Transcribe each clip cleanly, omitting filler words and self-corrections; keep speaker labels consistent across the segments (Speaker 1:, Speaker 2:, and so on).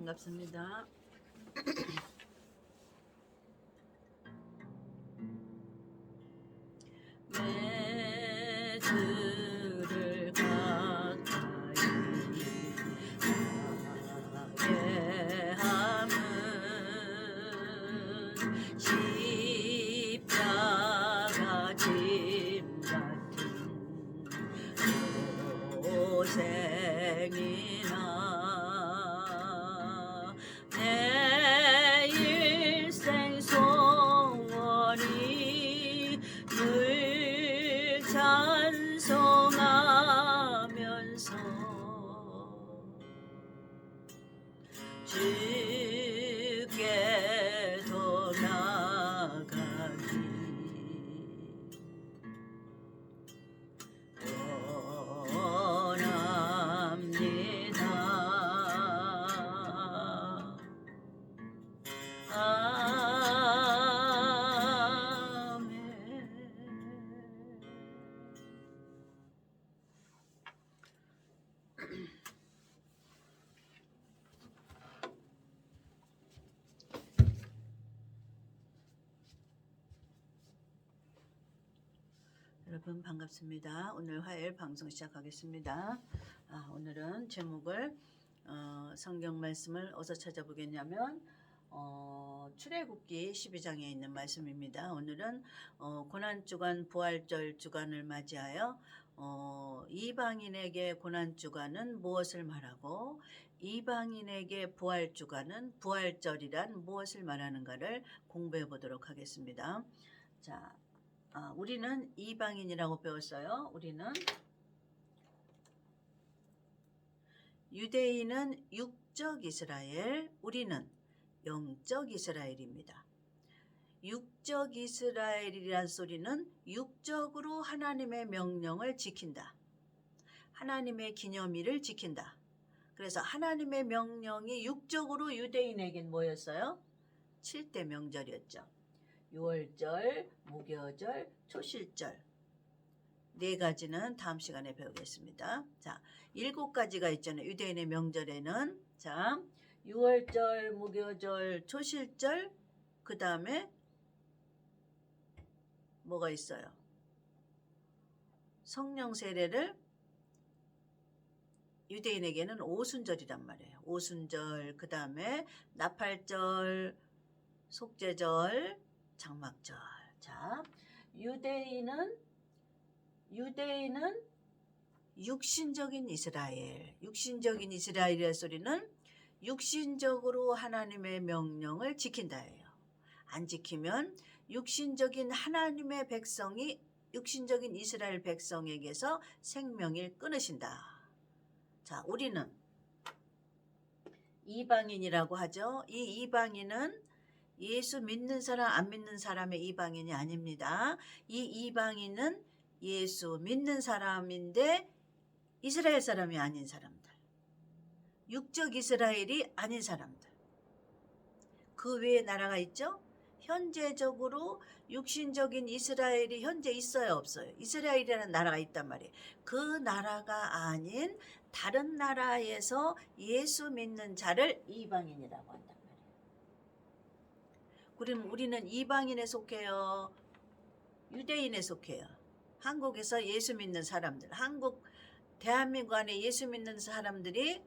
Speaker 1: 반갑습니다. 매주를 가까이 가게 함은 십자가 짐 같은 고생이나 내 일생 소원이 늘 찬송하면서 주께 더 나아가기 원합니다. 아멘. 여러분 반갑습니다. 오늘 화요일 방송 시작하겠습니다. 오늘은 제목을 성경 말씀을 어디서 찾아보겠냐면 출애굽기 12장에 있는 말씀입니다. 오늘은 고난주간 부활절 주간을 맞이하여 이방인에게 고난주간은 무엇을 말하고 이방인에게 부활주간은 부활절이란 무엇을 말하는가를 공부해 보도록 하겠습니다. 자, 우리는 이방인이라고 배웠어요. 우리는 유대인은 육적 이스라엘, 우리는 영적 이스라엘입니다. 육적 이스라엘이란 소리는 육적으로 하나님의 명령을 지킨다. 하나님의 기념일을 지킨다. 그래서 하나님의 명령이 육적으로 유대인에겐 뭐였어요? 7대 명절이었죠. 유월절, 무교절, 초실절. 네 가지는 다음 시간에 배우겠습니다. 자, 7가지가 있잖아요. 유대인의 명절에는. 자, 유월절, 무교절, 초실절, 그 다음에 뭐가 있어요? 성령 세례를 유대인에게는 오순절이란 말이에요. 오순절, 그 다음에 나팔절, 속죄절, 장막절. 자, 유대인은 육신적인 이스라엘. 육신적인 이스라엘의 소리는 육신적으로 하나님의 명령을 지킨다예요. 안 지키면 육신적인 하나님의 백성이 육신적인 이스라엘 백성에게서 생명을 끊으신다. 자, 우리는 이방인이라고 하죠. 이 이방인은 예수 믿는 사람 안 믿는 사람의 이방인이 아닙니다. 이 이방인은 예수 믿는 사람인데 이스라엘 사람이 아닌 사람들. 육적 이스라엘이 아닌 사람들. 그 외에 나라가 있죠? 현재적으로 육신적인 이스라엘이 현재 있어요, 없어요? 이스라엘이라는 나라가 있단 말이에요. 그 나라가 아닌 다른 나라에서 예수 믿는 자를 이방인이라고 한단 말이에요. 그럼 우리는 이방인에 속해요? 유대인에 속해요? 한국에서 예수 믿는 사람들, 대한민국 안에 예수 믿는 사람들이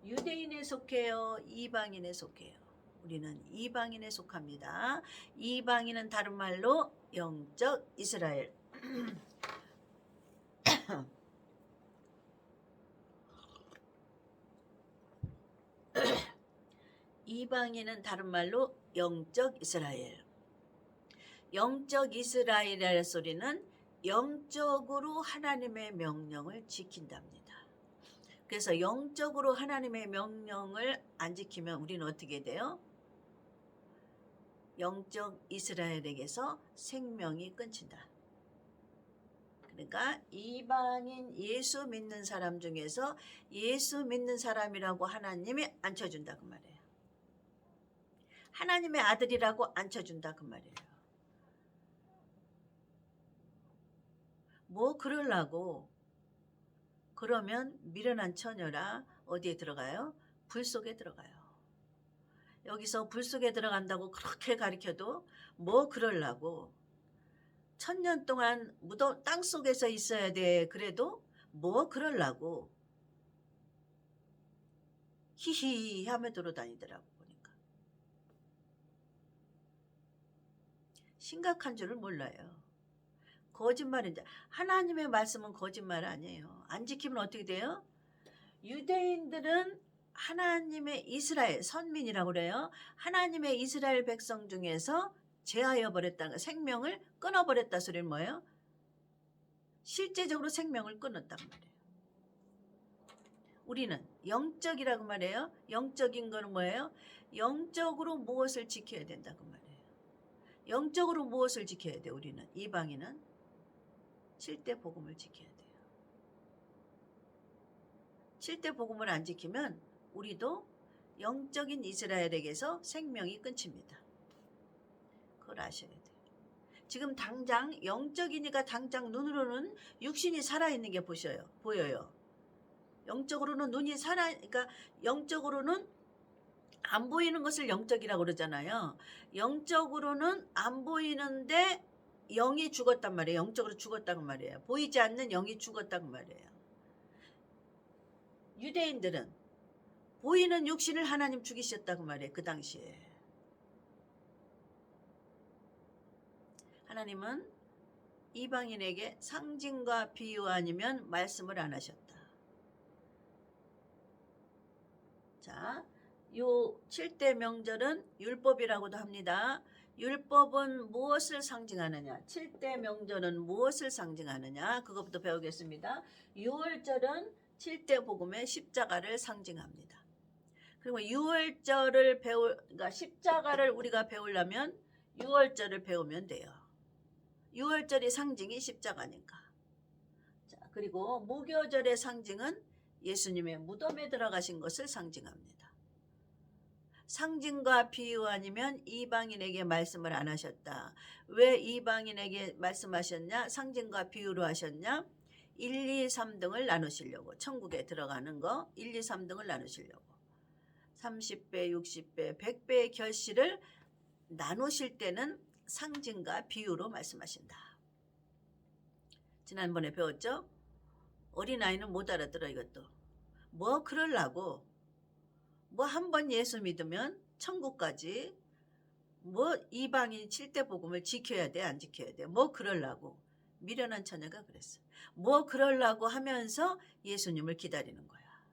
Speaker 1: 유대인에 속해요? 이방인에 속해요? 우리는 이방인에 속합니다. 이방인은 다른 말로 영적 이스라엘. 이방인은 다른 말로 영적 이스라엘. 영적 이스라엘이라는 소리는 영적으로 하나님의 명령을 지킨답니다. 그래서 영적으로 하나님의 명령을 안 지키면 우리는 어떻게 돼요? 영적 이스라엘에게서 생명이 끊긴다. 그러니까 이방인 예수 믿는 사람 중에서 예수 믿는 사람이라고 하나님이 앉혀준다 그 말이에요. 하나님의 아들이라고 앉혀준다 그 말이에요. 뭐 그러려고 그러면 미련한 처녀라 어디에 들어가요? 불 속에 들어가요. 여기서 불 속에 들어간다고 그렇게 가르쳐도 뭐 그럴라고. 1000년 동안 무덤 땅 속에서 있어야 돼. 그래도 뭐 그럴라고. 히히 하며 돌아다니더라고 보니까. 심각한 줄을 몰라요. 거짓말인데 하나님의 말씀은 거짓말 아니에요. 안 지키면 어떻게 돼요? 유대인들은 하나님의 이스라엘 선민이라고 그래요. 하나님의 이스라엘 백성 중에서 제하여 버렸다는 거, 생명을 끊어버렸다 소리는 뭐예요? 실제적으로 생명을 끊었단 말이에요. 우리는 영적이라고 말해요. 영적인 거는 뭐예요? 영적으로 무엇을 지켜야 된다고 말해요. 영적으로 무엇을 지켜야 돼? 우리는 이방인은 7대 복음을 지켜야 돼요. 7대 복음을 안 지키면 우리도 영적인 이스라엘에게서 생명이 끊깁니다. 그걸 아셔야 돼요. 지금 당장 영적이니까 당장 눈으로는 육신이 살아있는 게 보여요. 영적으로는 눈이 그러니까 영적으로는 안 보이는 것을 영적이라고 그러잖아요. 영적으로는 안 보이는데 영이 죽었단 말이에요. 영적으로 죽었다는 말이에요. 보이지 않는 영이 죽었다는 말이에요. 유대인들은 보이는 육신을 하나님 죽이셨다고 말이에요. 그 당시에. 하나님은 이방인에게 상징과 비유 아니면 말씀을 안 하셨다. 자, 요 7대 명절은 율법이라고도 합니다. 율법은 무엇을 상징하느냐? 7대 명절은 무엇을 상징하느냐? 그것부터 배우겠습니다. 6월절은 7대 복음의 십자가를 상징합니다. 그리고 6월절을 그러니까 십자가를 우리가 배우려면 6월절을 배우면 돼요. 6월절의 상징이 십자가니까. 자, 그리고 무교절의 상징은 예수님의 무덤에 들어가신 것을 상징합니다. 상징과 비유 아니면 이방인에게 말씀을 안 하셨다. 왜 이방인에게 말씀하셨냐? 상징과 비유로 하셨냐? 1, 2, 3등을 나누시려고. 천국에 들어가는 거 1, 2, 3등을 나누시려고. 30배, 60배, 100배의 결실을 나누실 때는 상징과 비유로 말씀하신다. 지난번에 배웠죠? 어린아이는 못 알아들어 이것도. 뭐 그럴라고. 뭐 한 번 예수 믿으면 천국까지 뭐 이방인 7대 복음을 지켜야 돼 안 지켜야 돼. 뭐 그럴라고. 미련한 처녀가 그랬어. 뭐 그럴라고 하면서 예수님을 기다리는 거야.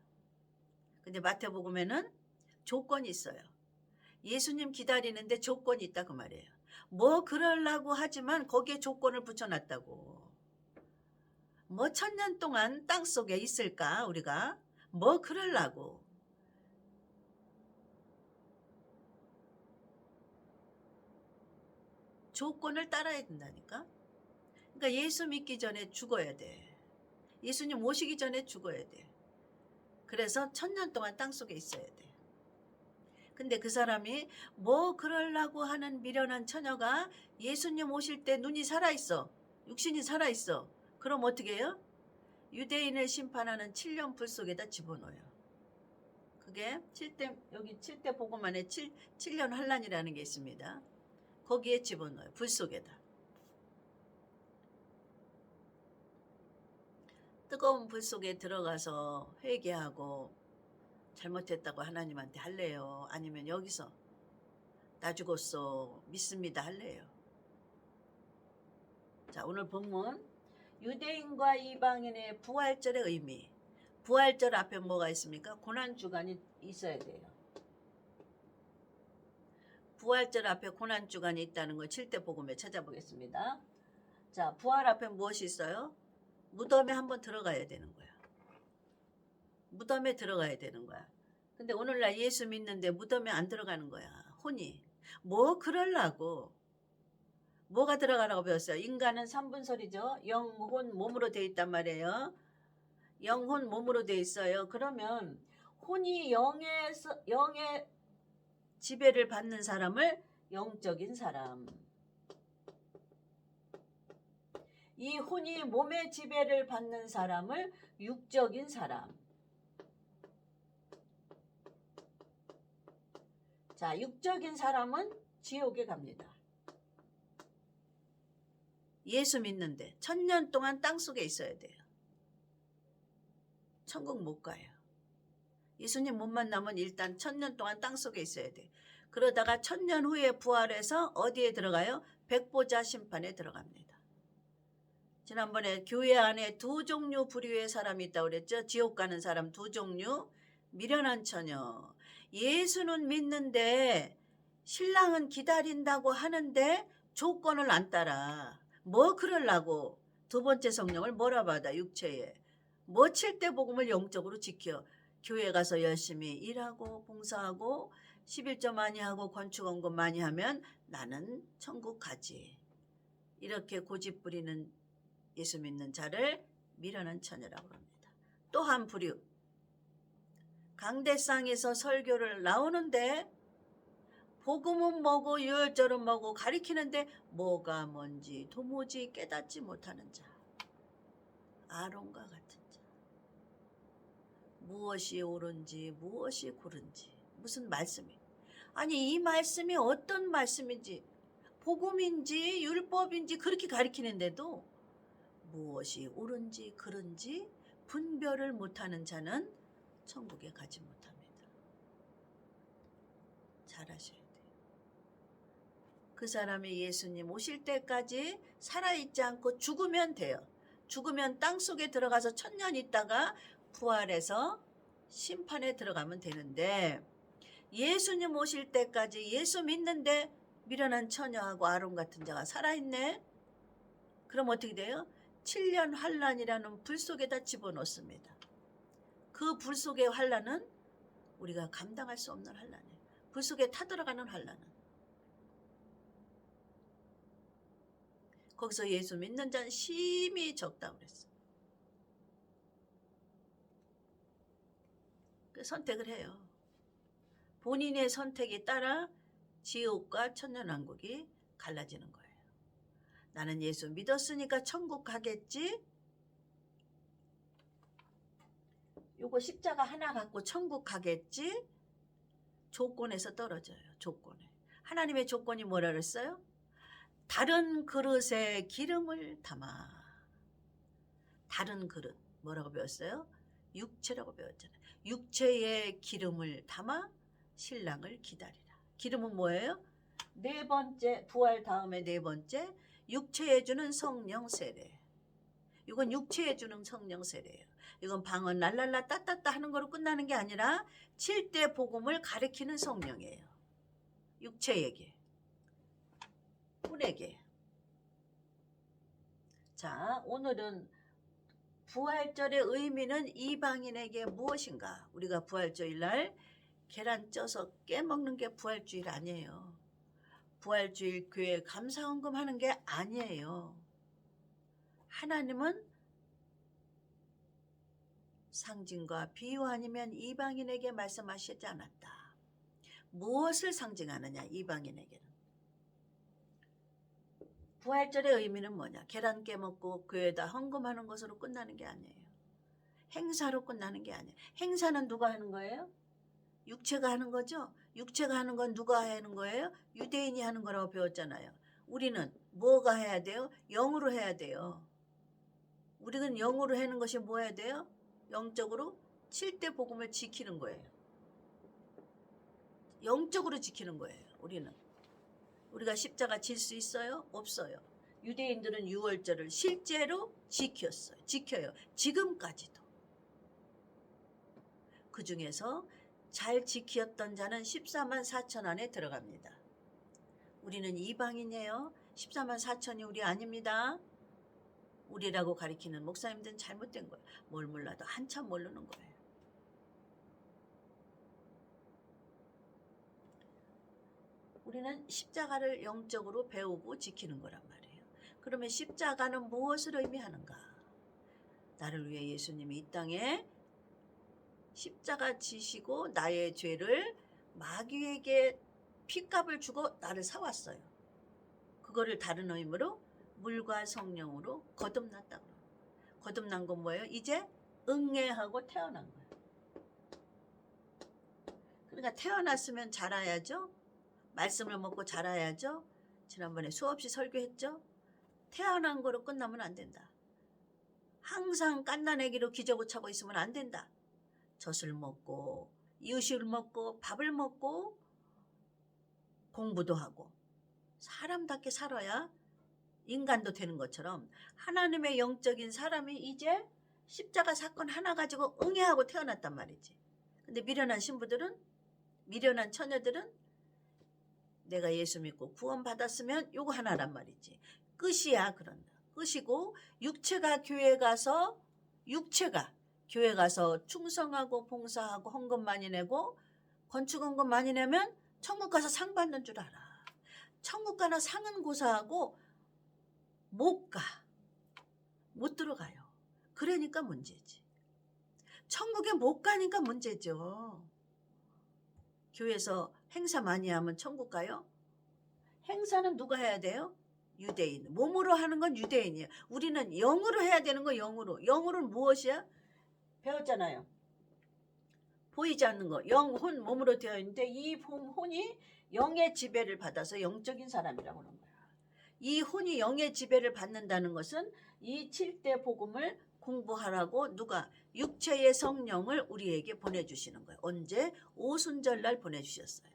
Speaker 1: 근데 마태복음에는 조건이 있어요. 예수님 기다리는데 조건이 있다 그 말이에요. 뭐 그럴라고 하지만 거기에 조건을 붙여놨다고. 뭐 1000년 동안 땅속에 있을까 우리가? 뭐 그럴라고. 조건을 따라야 된다니까. 그러니까 예수 믿기 전에 죽어야 돼. 예수님 오시기 전에 죽어야 돼. 그래서 1000년 동안 땅속에 있어야 돼. 근데 그 사람이 뭐 그러려고 하는 미련한 처녀가 예수님 오실 때 눈이 살아있어. 육신이 살아있어. 그럼 어떻게 해요? 유대인을 심판하는 7년 불 속에다 집어넣어요. 그게 여기 7대 복음 안에 7년 환란이라는 게 있습니다. 거기에 집어넣어요. 불 속에다. 뜨거운 불 속에 들어가서 회개하고 잘못했다고 하나님한테 할래요? 아니면 여기서 나 죽었어 믿습니다 할래요? 자, 오늘 본문 유대인과 이방인의 부활절의 의미. 부활절 앞에 뭐가 있습니까? 고난주간이 있어야 돼요. 부활절 앞에 고난주간이 있다는 거 7대 복음에 찾아보겠습니다. 자, 부활 앞에 무엇이 있어요? 무덤에 한번 들어가야 되는 거야. 무덤에 들어가야 되는 거야. 근데 오늘날 예수 믿는데 무덤에 안 들어가는 거야. 혼이. 뭐 그럴라고. 뭐가 들어가라고 배웠어요? 인간은 3분설이죠. 영혼 몸으로 돼 있단 말이에요. 영혼 몸으로 돼 있어요. 그러면 혼이 영의 지배를 받는 사람을 영적인 사람. 이 혼이 몸의 지배를 받는 사람을 육적인 사람. 자, 육적인 사람은 지옥에 갑니다. 예수 믿는데 1000년 동안 땅속에 있어야 돼요. 천국 못 가요. 예수님 못 만나면 일단 1000년 동안 땅속에 있어야 돼. 그러다가 1000년 후에 부활해서 어디에 들어가요? 백보자 심판에 들어갑니다. 지난번에 교회 안에 두 종류 부류의 사람이 있다고 그랬죠. 지옥 가는 사람 두 종류. 미련한 처녀. 예수는 믿는데 신랑은 기다린다고 하는데 조건을 안 따라. 뭐 그러려고 두 번째 성령을 몰아받아 육체에. 뭐 7대 복음을 영적으로 지켜. 교회 가서 열심히 일하고 봉사하고 11조 많이 하고 건축원금 많이 하면 나는 천국 가지. 이렇게 고집 부리는 예수 믿는 자를 미련한 처녀라고 합니다. 또 한 부류. 강대상에서 설교를 나오는데 복음은 뭐고 유월절은 뭐고 가리키는데 뭐가 뭔지 도무지 깨닫지 못하는 자. 아론과 같은 자. 무엇이 옳은지 무엇이 고른지 무슨 말씀이. 아니 이 말씀이 어떤 말씀인지 복음인지 율법인지 그렇게 가리키는데도 무엇이 옳은지 그른지 분별을 못하는 자는 천국에 가지 못합니다. 잘하셔야 돼요. 그 사람이 예수님 오실 때까지 살아있지 않고 죽으면 돼요. 죽으면 땅속에 들어가서 1000년 있다가 부활해서 심판에 들어가면 되는데 예수님 오실 때까지 예수 믿는데 미련한 처녀하고 아론 같은 자가 살아있네. 그럼 어떻게 돼요? 7년 환란이라는 불 속에다 집어넣습니다. 그 불 속의 환란은 우리가 감당할 수 없는 환란이에요. 불 속에 타들어가는 환란은. 거기서 예수 믿는 자는 심히 적다고 그랬어. 선택을 해요. 본인의 선택에 따라 지옥과 천년왕국이 갈라지는 거예요. 나는 예수 믿었으니까 천국 가겠지. 요거 십자가 하나 갖고 천국 가겠지. 조건에서 떨어져요. 조건에. 하나님의 조건이 뭐라 그랬어요? 다른 그릇에 기름을 담아. 다른 그릇. 뭐라고 배웠어요? 육체라고 배웠잖아요. 육체에 기름을 담아 신랑을 기다리라. 기름은 뭐예요? 네 번째, 부활 다음에 네 번째, 육체에 주는 성령 세례. 이건 육체에 주는 성령 세례예요. 이건 방언 랄랄라 따따따 하는 거로 끝나는 게 아니라 7대 복음을 가리키는 성령이에요. 육체에게, 꾼에게. 자, 오늘은 부활절의 의미는 이방인에게 무엇인가? 우리가 부활주일날 계란 쪄서 깨먹는 게 부활주일 아니에요. 부활주일 교회 감사헌금 하는 게 아니에요. 하나님은 상징과 비유 아니면 이방인에게 말씀하시지 않았다. 무엇을 상징하느냐 이방인에게는. 부활절의 의미는 뭐냐. 계란 깨먹고 교회에다 헌금하는 것으로 끝나는 게 아니에요. 행사로 끝나는 게 아니에요. 행사는 누가 하는 거예요? 육체가 하는 거죠. 육체가 하는 건 누가 하는 거예요? 유대인이 하는 거라고 배웠잖아요. 우리는 뭐가 해야 돼요? 영으로 해야 돼요. 우리는 영으로 하는 것이 뭐 해야 돼요? 영적으로 7대 복음을 지키는 거예요. 영적으로 지키는 거예요. 우리는. 우리가 십자가 질 수 있어요? 없어요. 유대인들은 유월절을 실제로 지켜요. 지금까지도. 그 중에서 잘 지켰던 자는 14만 4천 안에 들어갑니다. 우리는 이방인이에요. 14만 4천이 우리 아닙니다. 우리라고 가리키는 목사님들은 잘못된 거예요. 뭘 몰라도 한참 모르는 거예요. 우리는 십자가를 영적으로 배우고 지키는 거란 말이에요. 그러면 십자가는 무엇을 의미하는가? 나를 위해 예수님이 이 땅에 십자가 지시고 나의 죄를 마귀에게 피값을 주고 나를 사왔어요. 그거를 다른 의미로 물과 성령으로 거듭났다고. 거듭난 건 뭐예요? 이제 응애하고 태어난 거예요. 그러니까 태어났으면 자라야죠. 말씀을 먹고 자라야죠. 지난번에 수없이 설교했죠. 태어난 거로 끝나면 안 된다. 항상 깐난애기로 기저귀 차고 있으면 안 된다. 젖을 먹고 이유식을 먹고 밥을 먹고 공부도 하고 사람답게 살아야 인간도 되는 것처럼 하나님의 영적인 사람이 이제 십자가 사건 하나 가지고 응애하고 태어났단 말이지. 근데 미련한 신부들은, 미련한 처녀들은 내가 예수 믿고 구원 받았으면 요거 하나란 말이지. 끝이야. 그런다. 끝이고 육체가 교회 가서 충성하고 봉사하고 헌금 많이 내고 건축헌금 많이 내면 천국 가서 상 받는 줄 알아. 천국 가나 상은 고사하고 못 들어가요. 그러니까 문제지. 천국에 못 가니까 문제죠. 교회에서 행사 많이 하면 천국 가요? 행사는 누가 해야 돼요? 유대인. 몸으로 하는 건 유대인이에요. 우리는 영으로 해야 되는 거 영으로. 영으로는 무엇이야? 배웠잖아요. 보이지 않는 거. 영혼 몸으로 되어 있는데 이 혼이 영의 지배를 받아서 영적인 사람이라고 하는 거야. 이 혼이 영의 지배를 받는다는 것은 이 7대 복음을 공부하라고 누가 육체의 성령을 우리에게 보내주시는 거예요. 언제? 오순절날 보내주셨어요.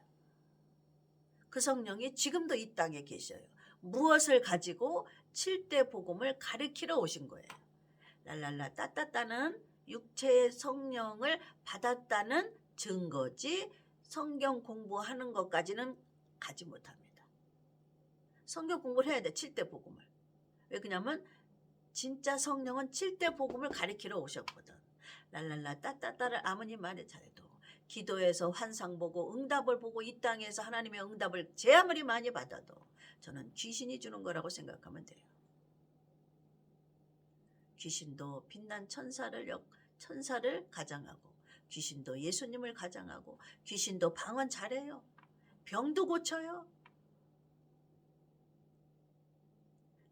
Speaker 1: 그 성령이 지금도 이 땅에 계셔요. 무엇을 가지고 7대 복음을 가르치러 오신 거예요. 랄랄라 따따따는 육체의 성령을 받았다는 증거지 성경 공부하는 것까지는 가지 못합니다. 성경 공부를 해야 돼. 7대 복음을. 왜 그러냐면 진짜 성령은 7대 복음을 가리키러 오셨거든. 랄랄라 따따따를 아무리 말해 잘해도 기도해서 환상 보고 응답을 보고 이 땅에서 하나님의 응답을 제 아무리 많이 받아도 저는 귀신이 주는 거라고 생각하면 돼요. 귀신도 빛난 천사를 가장하고 귀신도 예수님을 가장하고 귀신도 방언 잘해요. 병도 고쳐요.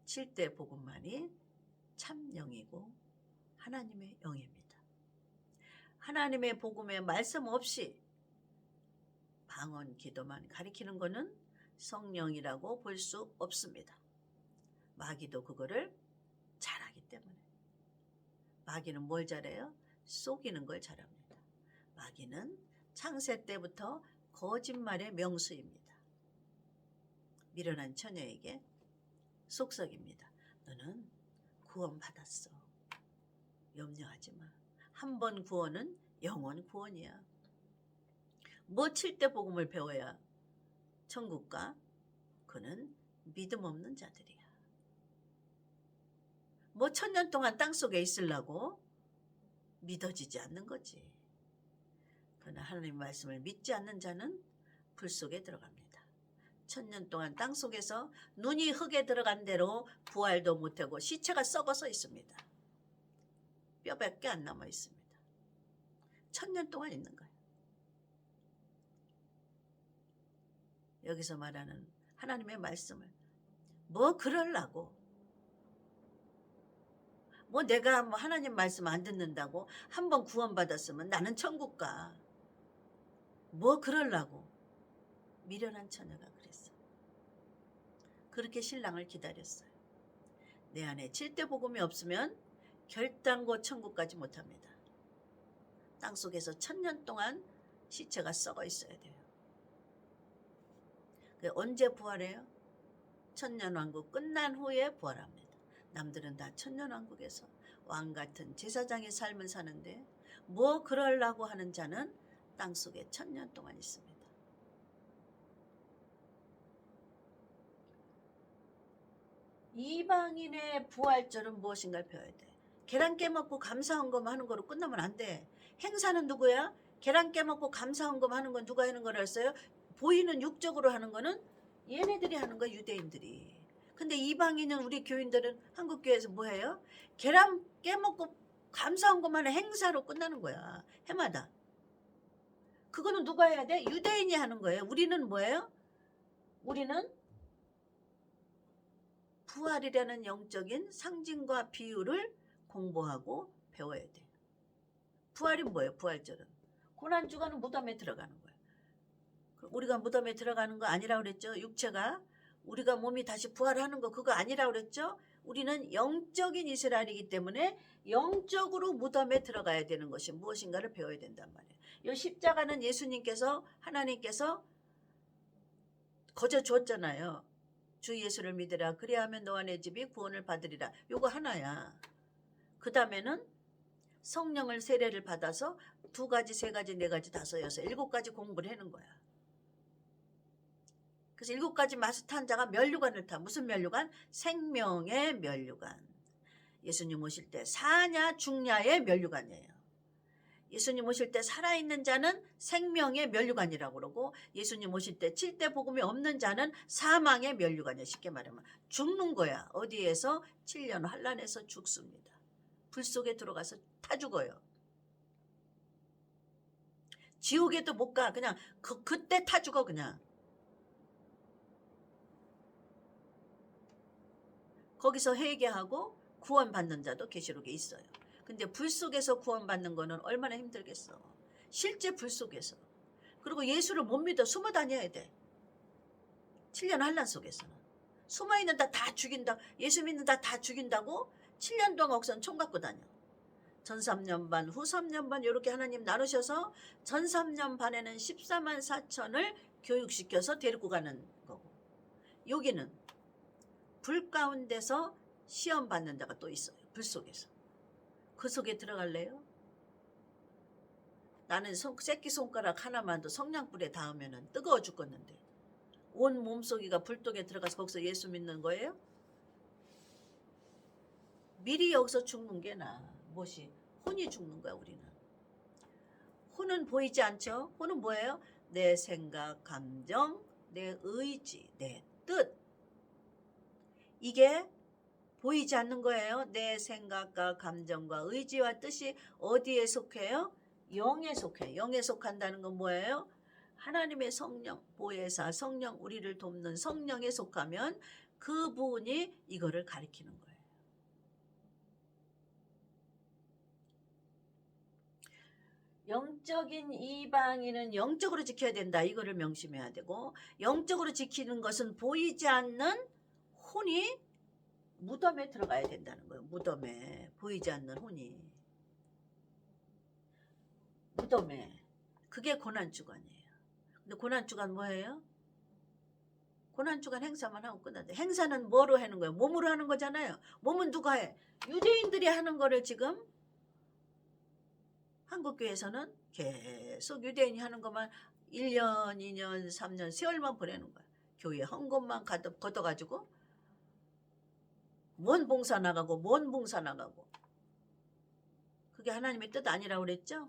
Speaker 1: 7대 복음만이 참 영이고 하나님의 영입니다. 하나님의 복음의 말씀 없이 방언 기도만 가리키는 것은 성령이라고 볼 수 없습니다. 마귀도 그거를 잘하기 때문에. 마귀는 뭘 잘해요? 속이는 걸 잘합니다. 마귀는 창세 때부터 거짓말의 명수입니다. 미련한 처녀에게 속삭입니다. 너는 구원 받았어. 염려하지 마. 한 번 구원은 영원 구원이야. 뭐 7대 복음을 배워야 천국 가? 그는 믿음 없는 자들이야. 뭐 1000년 동안 땅속에 있으려고? 믿어지지 않는 거지. 그러나 하나님 말씀을 믿지 않는 자는 불 속에 들어갑니다. 1000년 동안 땅속에서 눈이 흙에 들어간 대로 부활도 못하고 시체가 썩어서 있습니다. 뼈밖에 안 남아 있습니다. 1000년 동안 있는 거예요. 여기서 말하는 하나님의 말씀을 뭐 그러려고 뭐 내가 뭐 하나님 말씀 안 듣는다고 한번 구원받았으면 나는 천국 가. 뭐 그러려고 미련한 처녀가 그랬어. 그렇게 신랑을 기다렸어요. 내 안에 7대 복음이 없으면 결단코 천국 가지 못합니다. 땅속에서 1000년 동안 시체가 썩어 있어야 돼요. 언제 부활해요? 천년왕국 끝난 후에 부활합니다. 남들은 다 천년왕국에서 왕같은 제사장의 삶을 사는데 뭐 그러려고 하는 자는 땅속에 1000년 동안 있습니다. 이방인의 부활절은 무엇인가를 배워야 돼. 계란 깨먹고 감사헌금 하는 거로 끝나면 안 돼. 행사는 누구야? 계란 깨먹고 감사헌금 하는 건 누가 하는 거라 했어요? 보이는 육적으로 하는 거는 얘네들이 하는 거야. 유대인들이. 근데 이방인은 우리 교인들은 한국교회에서 뭐 해요? 계란 깨먹고 감사헌금 하는 행사로 끝나는 거야. 해마다. 그거는 누가 해야 돼? 유대인이 하는 거예요. 우리는 뭐예요? 우리는 부활이라는 영적인 상징과 비유를 공부하고 배워야 돼. 부활이 뭐예요? 부활절은 고난주간은 무덤에 들어가는 거예요. 우리가 무덤에 들어가는 거 아니라고 그랬죠. 육체가. 우리가 몸이 다시 부활하는 거 그거 아니라고 그랬죠. 우리는 영적인 이스라엘이기 때문에 영적으로 무덤에 들어가야 되는 것이 무엇인가를 배워야 된단 말이에요. 이 십자가는 예수님께서 하나님께서 거저 주었잖아요. 주 예수를 믿으라. 그리하면 너와 내 집이 구원을 받으리라. 요거 하나야. 그 다음에는 성령을 세례를 받아서 2가지, 3가지, 4가지, 5, 6, 7가지 공부를 하는 거야. 그래서 7가지 마스터한 자가 면류관을 타. 무슨 면류관? 생명의 면류관. 예수님 오실 때 사냐 죽냐의 면류관이에요. 예수님 오실 때 살아있는 자는 생명의 면류관이라고 그러고 예수님 오실 때 7대 복음이 없는 자는 사망의 면류관이에요. 쉽게 말하면 죽는 거야. 어디에서? 7년 환란에서 죽습니다. 불 속에 들어가서 타 죽어요. 지옥에도 못 가. 그냥 그때 타 죽어 그냥. 거기서 회개하고 구원받는 자도 계시록에 있어요. 근데 불 속에서 구원받는 거는 얼마나 힘들겠어. 실제 불 속에서. 그리고 예수를 못 믿어 숨어 다녀야 돼. 7년 환란 속에서는. 숨어있는 다 죽인다. 예수 믿는 다 죽인다고 7년 동안 억선 총 갖고 다녀. 전 3년 반, 후 3년 반 이렇게 하나님 나누셔서 전 3년 반에는 14만 4천을 교육시켜서 데리고 가는 거고. 여기는 불 가운데서 시험 받는 자가 또 있어요. 불 속에서. 그 속에 들어갈래요? 나는 새끼손가락 하나만도 성냥불에 닿으면 뜨거워 죽겠는데 온 몸속이가 불독에 들어가서 거기서 예수 믿는 거예요? 미리 여기서 죽는 게 나아. 무엇이? 혼이 죽는 거야 우리는. 혼은 보이지 않죠? 혼은 뭐예요? 내 생각, 감정, 내 의지, 내 뜻. 이게 보이지 않는 거예요. 내 생각과 감정과 의지와 뜻이 어디에 속해요? 영에 속해요. 영에 속한다는 건 뭐예요? 하나님의 성령, 보혜사, 성령, 우리를 돕는 성령에 속하면 그분이 이거를 가리키는 거예요. 영적인 이방인은 영적으로 지켜야 된다. 이거를 명심해야 되고 영적으로 지키는 것은 보이지 않는 혼이 무덤에 들어가야 된다는 거예요. 무덤에. 보이지 않는 혼이. 무덤에. 그게 고난주간이에요. 근데 고난주간 뭐예요? 고난주간 행사만 하고 끝난다. 행사는 뭐로 하는 거예요? 몸으로 하는 거잖아요. 몸은 누가 해? 유대인들이 하는 거를 지금 한국교회에서는 계속 유대인이 하는 것만 1년, 2년, 3년, 세월만 보내는 거야. 교회 헌금만 걷어가지고 뭔 봉사 나가고 뭔 봉사 나가고. 그게 하나님의 뜻 아니라고 그랬죠?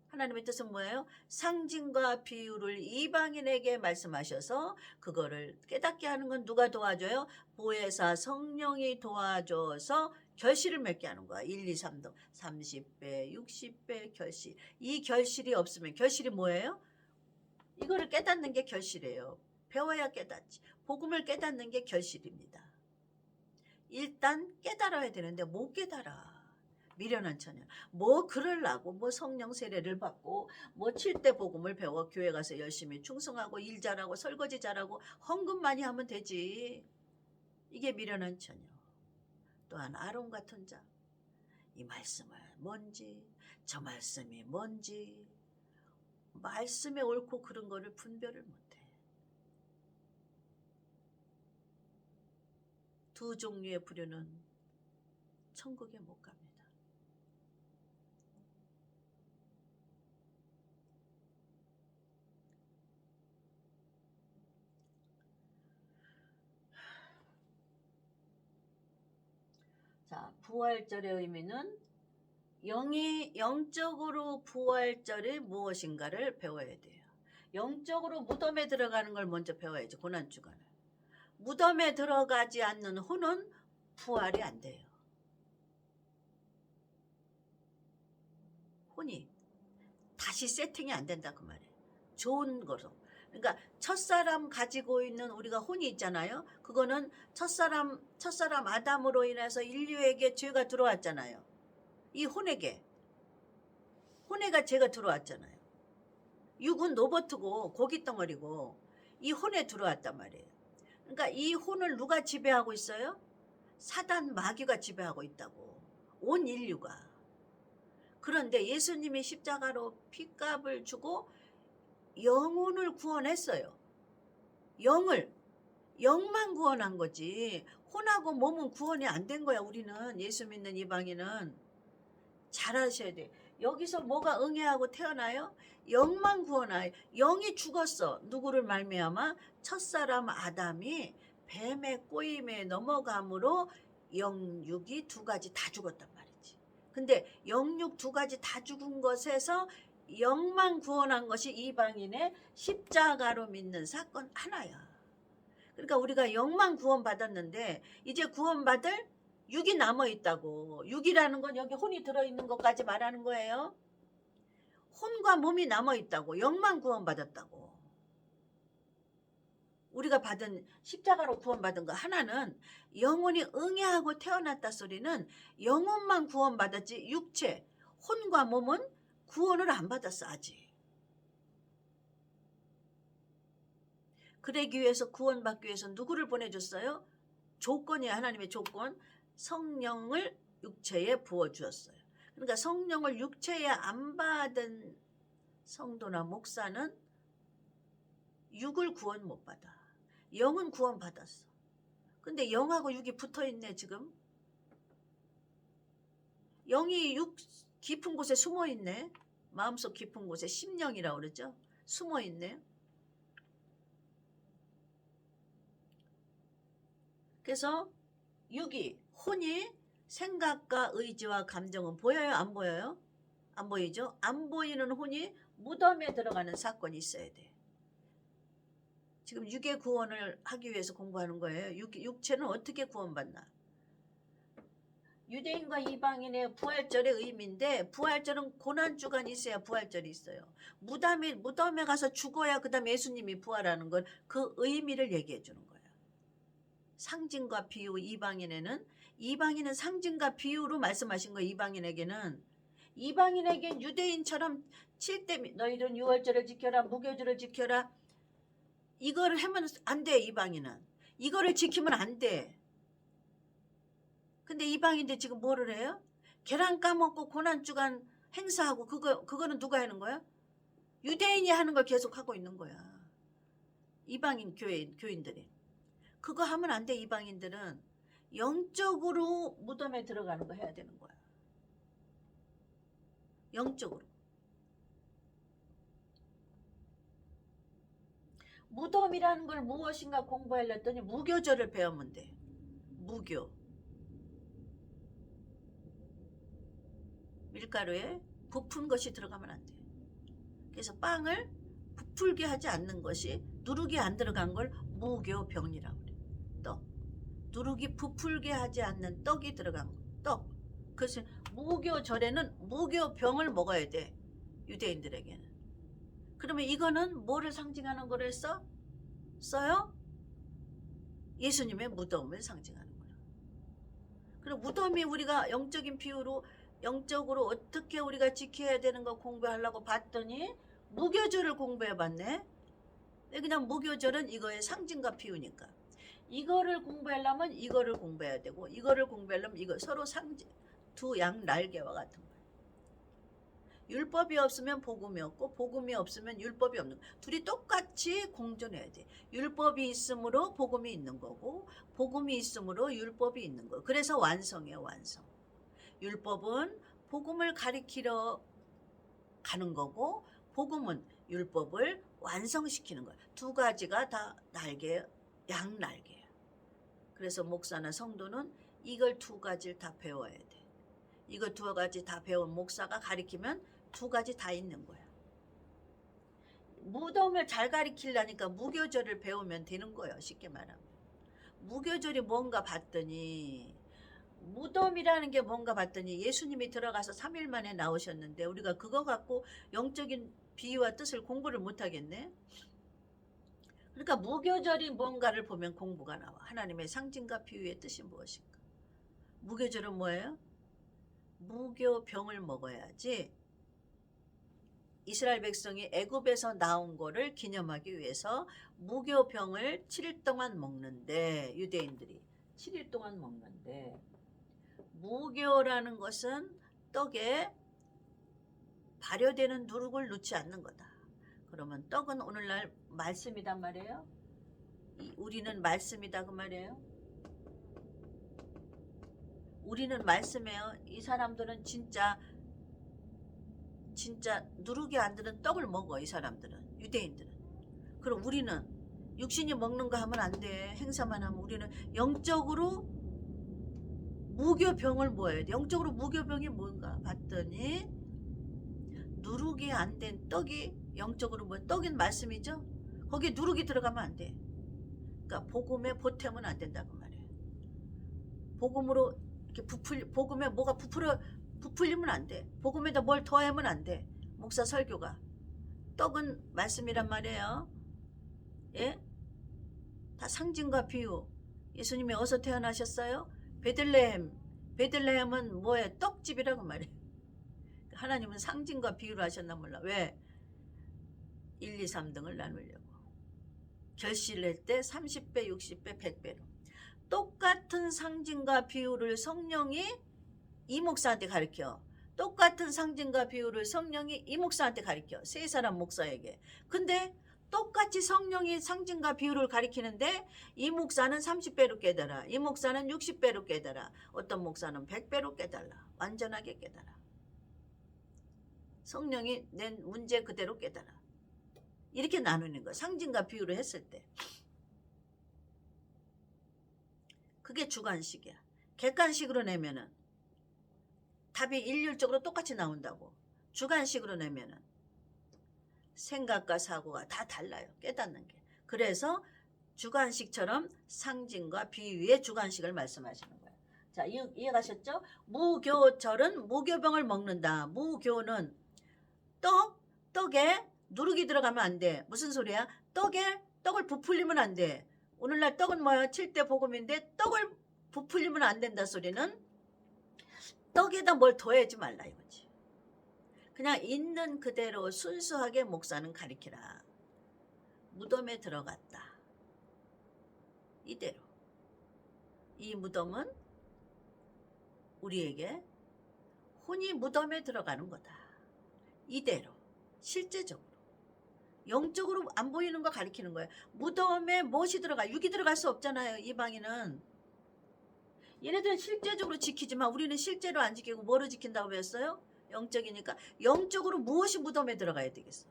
Speaker 1: 하나님의 뜻은 뭐예요? 상징과 비유를 이방인에게 말씀하셔서 그거를 깨닫게 하는 건 누가 도와줘요? 보혜사 성령이 도와줘서 결실을 맺게 하는 거야. 1, 2, 3등 30배, 60배 결실. 이 결실이 없으면 결실이 뭐예요? 이거를 깨닫는 게 결실이에요. 배워야 깨닫지. 복음을 깨닫는 게 결실입니다. 일단 깨달아야 되는데 못 깨달아. 미련한 처녀. 뭐 그러려고 뭐 성령 세례를 받고 뭐 7대 복음을 배워 교회 가서 열심히 충성하고 일 잘하고 설거지 잘하고 헌금 많이 하면 되지. 이게 미련한 처녀. 또한 아론 같은 자. 이 말씀을 뭔지 저 말씀이 뭔지 말씀에 옳고 그른 거를 분별을 못해. 두 종류의 부류는 천국에 못 갑니다. 자, 부활절의 의미는 영적으로 부활절이 무엇인가를 배워야 돼요. 영적으로 무덤에 들어가는 걸 먼저 배워야죠. 고난주간을. 무덤에 들어가지 않는 혼은 부활이 안 돼요. 혼이 다시 세팅이 안 된다 그 말이에요. 좋은 거로. 그러니까 첫사람 가지고 있는 우리가 혼이 있잖아요. 그거는 첫사람 아담으로 인해서 인류에게 죄가 들어왔잖아요. 이 혼에가 죄가 들어왔잖아요. 육은 로버트고 고기 덩어리고 이 혼에 들어왔단 말이에요. 그러니까 이 혼을 누가 지배하고 있어요? 사단 마귀가 지배하고 있다고. 온 인류가. 그런데 예수님이 십자가로 핏값을 주고 영혼을 구원했어요. 영만 구원한 거지. 혼하고 몸은 구원이 안 된 거야. 우리는 예수 믿는 이방인은. 잘 아셔야 돼. 여기서 뭐가 응애하고 태어나요? 영만 구원하여. 영이 죽었어. 누구를 말미암아? 첫사람 아담이 뱀의 꼬임에 넘어감으로 영육이 두 가지 다 죽었단 말이지. 근데 영육 두 가지 다 죽은 것에서 영만 구원한 것이 이방인의 십자가로 믿는 사건 하나야. 그러니까 우리가 영만 구원받았는데 이제 구원받을 육이 남아있다고. 육이라는 건 여기 혼이 들어있는 것까지 말하는 거예요. 혼과 몸이 남아있다고. 영만 구원받았다고. 우리가 받은 십자가로 구원받은 거 하나는 영혼이 응애하고 태어났다 소리는 영혼만 구원받았지 육체, 혼과 몸은 구원을 안 받았어 아직. 그러기 위해서 구원받기 위해서 누구를 보내줬어요? 조건이야. 하나님의 조건. 성령을 육체에 부어주었어요. 그러니까 성령을 육체에 안 받은 성도나 목사는 육을 구원 못 받아. 영은 구원 받았어. 근데 영하고 육이 붙어있네 지금. 영이 육 깊은 곳에 숨어있네. 마음속 깊은 곳에 심령이라고 그러죠. 숨어있네. 그래서 육이 혼이 생각과 의지와 감정은 보여요? 안 보여요? 안 보이죠? 안 보이는 혼이 무덤에 들어가는 사건이 있어야 돼. 지금 육의 구원을 하기 위해서 공부하는 거예요. 육체는 어떻게 구원받나? 유대인과 이방인의 부활절의 의미인데 부활절은 고난주간이 있어야 부활절이 있어요. 무덤에 가서 죽어야 그 다음에 예수님이 부활하는 건 그 의미를 얘기해 주는 거예요. 상징과 비유. 이방인은 상징과 비유로 말씀하신 거예요. 이방인에겐 유대인처럼 7대 너희는 유월절을 지켜라, 무교절을 지켜라. 이거를 하면 안 돼. 이방인은 이거를 지키면 안 돼. 근데 이방인들 지금 뭐를 해요? 계란 까먹고 고난주간 행사하고 그거는 누가 하는 거야? 유대인이 하는 걸 계속 하고 있는 거야. 이방인 교인들이. 그거 하면 안 돼. 이방인들은 영적으로 무덤에 들어가는 거 해야 되는 거야. 영적으로. 무덤이라는 걸 무엇인가 공부하려더니 무교절을 배우면 돼. 무교. 밀가루에 부푼 것이 들어가면 안 돼. 그래서 빵을 부풀게 하지 않는 것이 누룩이 안 들어간 걸 무교병이라고 그래. 떡. 누룩이 부풀게 하지 않는 떡이 들어간 거. 떡. 그래서 무교절에는 무교병을 먹어야 돼. 유대인들에게는. 그러면 이거는 뭐를 상징하는 거를 써요? 예수님의 무덤을 상징하는 거야. 그리고 무덤이 우리가 영적인 비유로 영적으로 어떻게 우리가 지켜야 되는 거 공부하려고 봤더니 무교절을 공부해 봤네. 그냥 무교절은 이거의 상징과 비유니까. 이거를 공부하려면 이거를 공부해야 되고 이거를 공부하려면 이거 서로 상징. 두 양 날개와 같은 거야. 율법이 없으면 복음이 없고 복음이 없으면 율법이 없는 거야. 둘이 똑같이 공존해야 돼. 율법이 있으므로 복음이 있는 거고 복음이 있으므로 율법이 있는 거야. 그래서 완성이에요. 완성. 율법은 복음을 가리키러 가는 거고 복음은 율법을 완성시키는 거야. 두 가지가 다 양날개야. 그래서 목사나 성도는 이걸 두 가지를 다 배워야 돼. 이거 두 가지 다 배운 목사가 가리키면 두 가지 다 있는 거야. 무덤을 잘 가리키려니까 무교절을 배우면 되는 거예요. 쉽게 말하면. 무교절이 뭔가 봤더니 무덤이라는 게 뭔가 봤더니 예수님이 들어가서 3일 만에 나오셨는데 우리가 그거 갖고 영적인 비유와 뜻을 공부를 못하겠네. 그러니까 무교절이 뭔가를 보면 공부가 나와. 하나님의 상징과 비유의 뜻이 무엇인가. 무교절은 뭐예요? 무교병을 먹어야지 이스라엘 백성이 애굽에서 나온 거를 기념하기 위해서 무교병을 7일 동안 먹는데, 유대인들이 7일 동안 먹는데, 무교라는 것은 떡에 발효되는 누룩을 넣지 않는 거다. 그러면 떡은 오늘날 말씀이단 말이에요. 우리는 말씀이다 그 말이에요. 우리는 말씀이에요. 이 사람들은 진짜 누룩이 안 드는 떡을 먹어. 이 사람들은, 유대인들은. 그럼 우리는 육신이 먹는 거 하면 안 돼. 행사만 하면. 우리는 영적으로 무교병을 모아야 돼. 영적으로 무교병이 뭔가 봤더니 누룩이 안 된 떡이 영적으로 뭐 떡인 말씀이죠. 거기에 누룩이 들어가면 안 돼. 그러니까 복음에 보태면 안 된다고 말이에요. 복음으로 이렇게 복음에 뭐가 부풀리면 안 돼. 복음에다 뭘 더하면 안 돼. 목사 설교가. 떡은 말씀이란 말이에요. 예? 다 상징과 비유. 예수님이 어디서 태어나셨어요? 베들레헴은 뭐예요? 떡집이라고 말이에요. 하나님은 상징과 비유를 하셨나 몰라. 왜? 1, 2, 3등을 나누려고. 결실을 할 때 30배, 60배, 100배로. 똑같은 상징과 비유를 성령이 이 목사한테 가르쳐. 똑같은 상징과 비유를 성령이 이 목사한테 가르쳐. 세 사람 목사에게. 근데 똑같이 성령이 상징과 비유를 가리키는데 이 목사는 30배로 깨달아. 이 목사는 60배로 깨달아. 어떤 목사는 100배로 깨달아. 완전하게 깨달아. 성령이 낸 문제 그대로 깨달아. 이렇게 나누는 거야. 상징과 비유를 했을 때. 그게 주관식이야. 객관식으로 내면은 답이 일률적으로 똑같이 나온다고. 주관식으로 내면은 생각과 사고가 다 달라요. 깨닫는 게. 그래서 주관식처럼 상징과 비유의 주관식을 말씀하시는 거예요. 자, 이해가셨죠? 무교절은 무교병을 먹는다. 무교는 떡에 누룩이 들어가면 안 돼. 무슨 소리야? 떡을 부풀리면 안 돼. 오늘날 떡은 뭐야? 7대 복음인데 떡을 부풀리면 안 된다 소리는 떡에다 뭘 더하지 말라 이거지. 그냥 있는 그대로 순수하게 목사는 가리키라. 무덤에 들어갔다. 이대로. 이 무덤은 우리에게 혼이 무덤에 들어가는 거다. 이대로. 실제적으로. 영적으로 안 보이는 거 가리키는 거예요. 무덤에 무엇이 들어가? 육이 들어갈 수 없잖아요. 이방인은. 얘네들은 실제적으로 지키지만 우리는 실제로 안 지키고 뭐로 지킨다고 배웠어요? 영적이니까. 영적으로 무엇이 무덤에 들어가야 되겠어?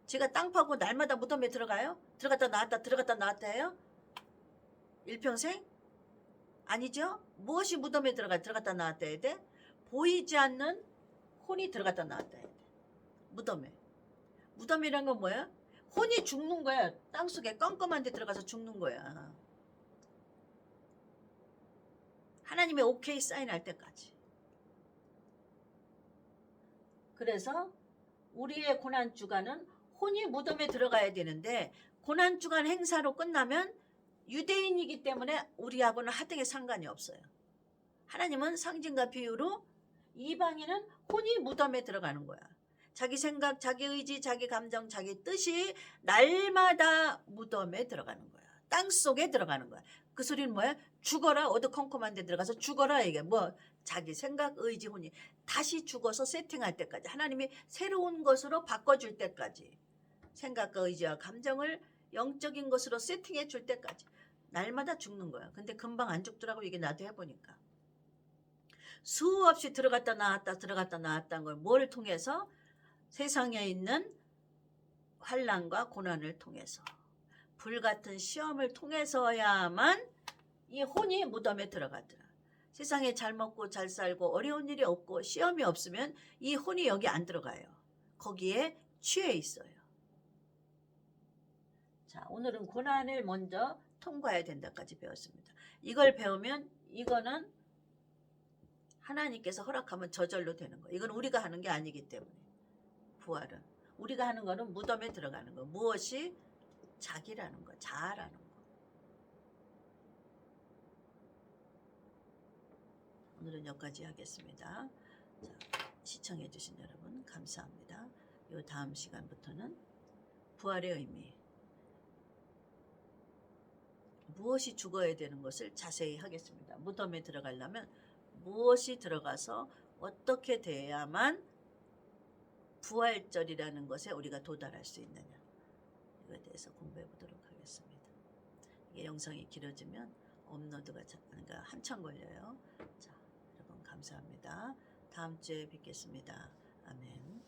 Speaker 1: 제가 땅 파고 날마다 무덤에 들어가요? 들어갔다 나왔다 해요? 일평생? 아니죠? 무엇이 무덤에 들어갔다 나왔다 해야 돼? 보이지 않는 혼이 들어갔다 나왔다 해야 돼. 무덤이란 건 뭐야? 혼이 죽는 거야. 땅속에 껌껌한 데 들어가서 죽는 거야. 하나님의 오케이 사인할 때까지. 그래서 우리의 고난주간은 혼이 무덤에 들어가야 되는데 고난주간 행사로 끝나면 유대인이기 때문에 우리하고는 하등의 상관이 없어요. 하나님은 상징과 비유로 이방인은 혼이 무덤에 들어가는 거야. 자기 생각, 자기 의지, 자기 감정, 자기 뜻이 날마다 무덤에 들어가는 거야. 땅속에 들어가는 거야. 그 소리는 뭐야? 죽어라. 어두컴컴한 데 들어가서 죽어라. 이게 뭐 자기 생각, 의지, 혼이 다시 죽어서 세팅할 때까지 하나님이 새로운 것으로 바꿔줄 때까지 생각과 의지와 감정을 영적인 것으로 세팅해 줄 때까지 날마다 죽는 거야. 근데 금방 안 죽더라고. 이게 나도 해보니까. 수없이 들어갔다 나왔다는 걸 뭘 통해서? 세상에 있는 환난과 고난을 통해서 불같은 시험을 통해서야만 이 혼이 무덤에 들어가더라. 세상에 잘 먹고 잘 살고 어려운 일이 없고 시험이 없으면 이 혼이 여기 안 들어가요. 거기에 취해 있어요. 자, 오늘은 고난을 먼저 통과해야 된다까지 배웠습니다. 이걸 배우면 이거는 하나님께서 허락하면 저절로 되는 거예요. 이건 우리가 하는 게 아니기 때문에. 부활은 우리가 하는 거는 무덤에 들어가는 거. 무엇이? 자기라는 거, 자아라는 거. 오늘은 여기까지 하겠습니다. 자, 시청해 주신 여러분 감사합니다. 요 다음 시간부터는 부활의 의미, 무엇이 죽어야 되는 것을 자세히 하겠습니다. 무덤에 들어가려면 무엇이 들어가서 어떻게 돼야만 부활절이라는 것에 우리가 도달할 수 있느냐, 이거에 대해서 공부해 보도록 하겠습니다. 이게 영상이 길어지면 업로드가 그러니까 한참 걸려요. 자, 여러분 감사합니다. 다음 주에 뵙겠습니다. 아멘.